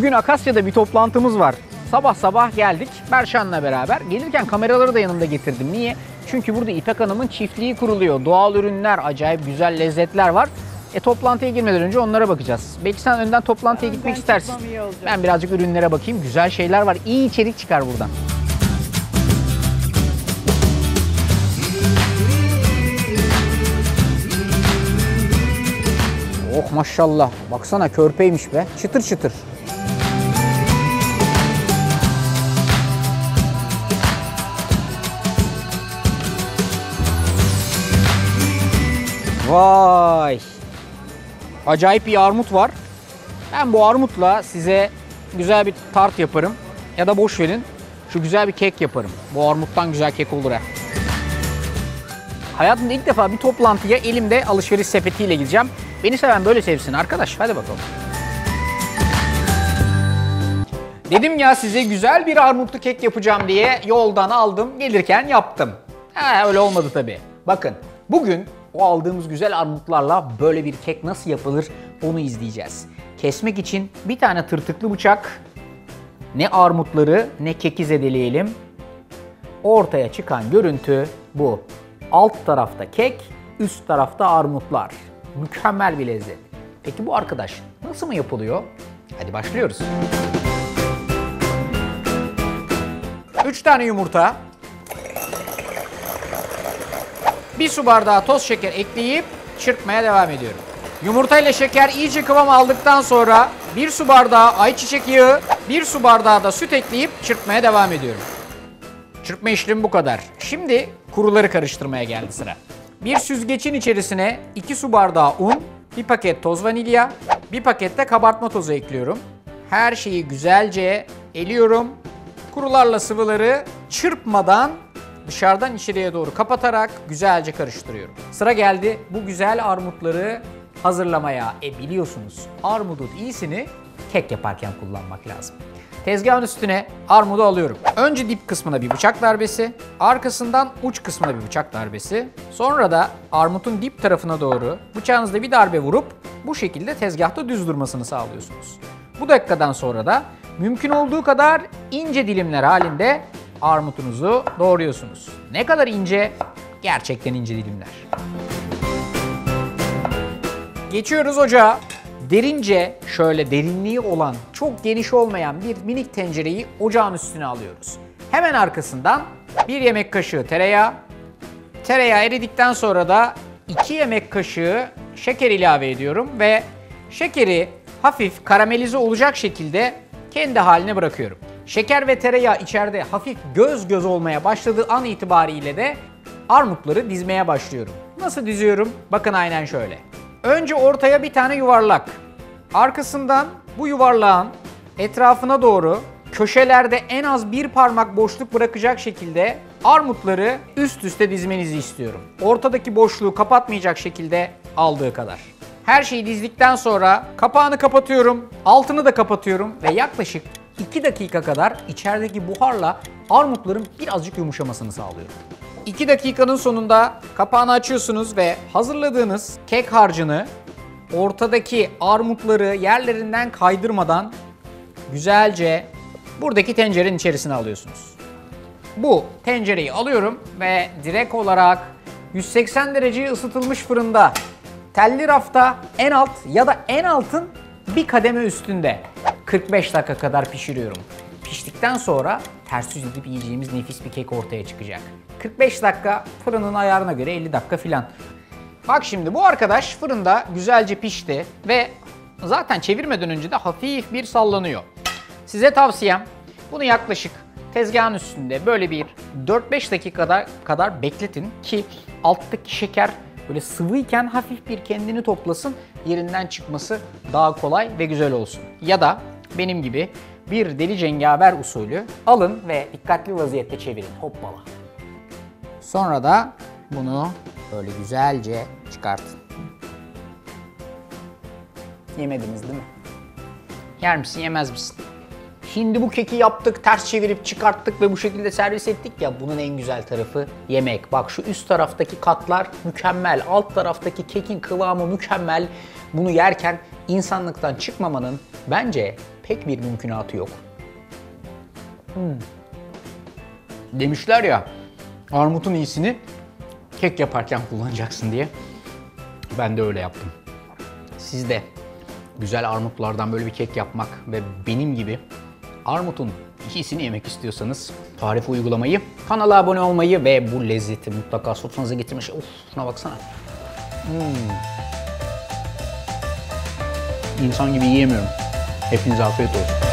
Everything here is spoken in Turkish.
Bugün Akasya'da bir toplantımız var. Sabah sabah geldik Berşan'la beraber. Gelirken kameraları da yanımda getirdim. Niye? Çünkü burada İpek Hanım'ın çiftliği kuruluyor. Doğal ürünler, acayip güzel lezzetler var. Toplantıya girmeden önce onlara bakacağız. Belki sen önden toplantıya gitmek istersin. Ben birazcık ürünlere bakayım. Güzel şeyler var. İyi içerik çıkar buradan. Oh maşallah. Baksana körpeymiş be. Çıtır çıtır. Vay. Acayip bir armut var. Ben bu armutla size güzel bir tart yaparım. Ya da boş verin. Şu güzel bir kek yaparım. Bu armuttan güzel kek olur ha. Hayatımda ilk defa bir toplantıya elimde alışveriş sepetiyle gideceğim. Beni seven böyle sevsin arkadaş. Hadi bakalım. Dedim ya size güzel bir armutlu kek yapacağım diye yoldan aldım. Gelirken yaptım. Öyle olmadı tabii. Bakın bugün o aldığımız güzel armutlarla böyle bir kek nasıl yapılır onu izleyeceğiz. Kesmek için bir tane tırtıklı bıçak. Ne armutları ne keki zedeleyelim. Ortaya çıkan görüntü bu. Alt tarafta kek, üst tarafta armutlar. Mükemmel bir lezzet. Peki bu arkadaş nasıl mı yapılıyor? Hadi başlıyoruz. 3 tane yumurta. 1 su bardağı toz şeker ekleyip çırpmaya devam ediyorum. Yumurta ile şeker iyice kıvam aldıktan sonra 1 su bardağı ayçiçek yağı, 1 su bardağı da süt ekleyip çırpmaya devam ediyorum. Çırpma işlemi bu kadar. Şimdi kuruları karıştırmaya geldi sıra. Bir süzgecin içerisine 2 su bardağı un, 1 paket toz vanilya, 1 paket de kabartma tozu ekliyorum. Her şeyi güzelce eliyorum. Kurularla sıvıları çırpmadan dışarıdan içeriye doğru kapatarak güzelce karıştırıyorum. Sıra geldi bu güzel armutları hazırlamaya. Biliyorsunuz armudun iyisini kek yaparken kullanmak lazım. Tezgahın üstüne armudu alıyorum. Önce dip kısmına bir bıçak darbesi, arkasından uç kısmına bir bıçak darbesi. Sonra da armutun dip tarafına doğru bıçağınızla bir darbe vurup bu şekilde tezgahta düz durmasını sağlıyorsunuz. Bu dakikadan sonra da mümkün olduğu kadar ince dilimler halinde armutunuzu doğruyorsunuz. Ne kadar ince? Gerçekten ince dilimler. Geçiyoruz ocağa. Derince şöyle derinliği olan, çok geniş olmayan bir minik tencereyi ocağın üstüne alıyoruz. Hemen arkasından 1 yemek kaşığı tereyağı. Tereyağı eridikten sonra da 2 yemek kaşığı şeker ilave ediyorum ve şekeri hafif karamelize olacak şekilde kendi haline bırakıyorum. Şeker ve tereyağı içeride hafif göz göz olmaya başladığı an itibariyle de armutları dizmeye başlıyorum. Nasıl diziyorum? Bakın aynen şöyle. Önce ortaya bir tane yuvarlak. Arkasından bu yuvarlağın etrafına doğru köşelerde en az 1 parmak boşluk bırakacak şekilde armutları üst üste dizmenizi istiyorum. Ortadaki boşluğu kapatmayacak şekilde aldığı kadar. Her şeyi dizdikten sonra kapağını kapatıyorum, altını da kapatıyorum ve yaklaşık 2 dakika kadar içerideki buharla armutların birazcık yumuşamasını sağlıyorum. 2 dakikanın sonunda kapağını açıyorsunuz ve hazırladığınız kek harcını ortadaki armutları yerlerinden kaydırmadan güzelce buradaki tencerenin içerisine alıyorsunuz. Bu tencereyi alıyorum ve direkt olarak 180 dereceye ısıtılmış fırında telli rafta en alt ya da en altın bir kademe üstünde 45 dakika kadar pişiriyorum. Piştikten sonra ters yüz edip yiyeceğimiz nefis bir kek ortaya çıkacak. 45 dakika fırının ayarına göre 50 dakika filan. Bak şimdi bu arkadaş fırında güzelce pişti ve zaten çevirmeden önce de hafif bir sallanıyor. Size tavsiyem bunu yaklaşık tezgahın üstünde böyle bir 4-5 dakika kadar bekletin ki alttaki şeker böyle sıvıyken hafif bir kendini toplasın, yerinden çıkması daha kolay ve güzel olsun. Ya da benim gibi bir deli cengaver usulü alın ve dikkatli vaziyette çevirin. Hoppala. Sonra da bunu böyle güzelce çıkartın. Yemediniz değil mi? Yer misin, yemez misin? Şimdi bu keki yaptık, ters çevirip çıkarttık ve bu şekilde servis ettik ya, bunun en güzel tarafı yemek. Bak şu üst taraftaki katlar mükemmel, alt taraftaki kekin kıvamı mükemmel. Bunu yerken insanlıktan çıkmamanın bence pek bir mümkünatı yok. Demişler ya, armutun iyisini kek yaparken kullanacaksın diye. Ben de öyle yaptım. Siz de güzel armutlardan böyle bir kek yapmak ve benim gibi armutun iyisini yemek istiyorsanız tarifi uygulamayı, kanala abone olmayı ve bu lezzeti mutlaka sofranıza getirmiş. Of, şuna baksana. İnsan gibi yiyemiyorum. Hepinize afiyet olsun.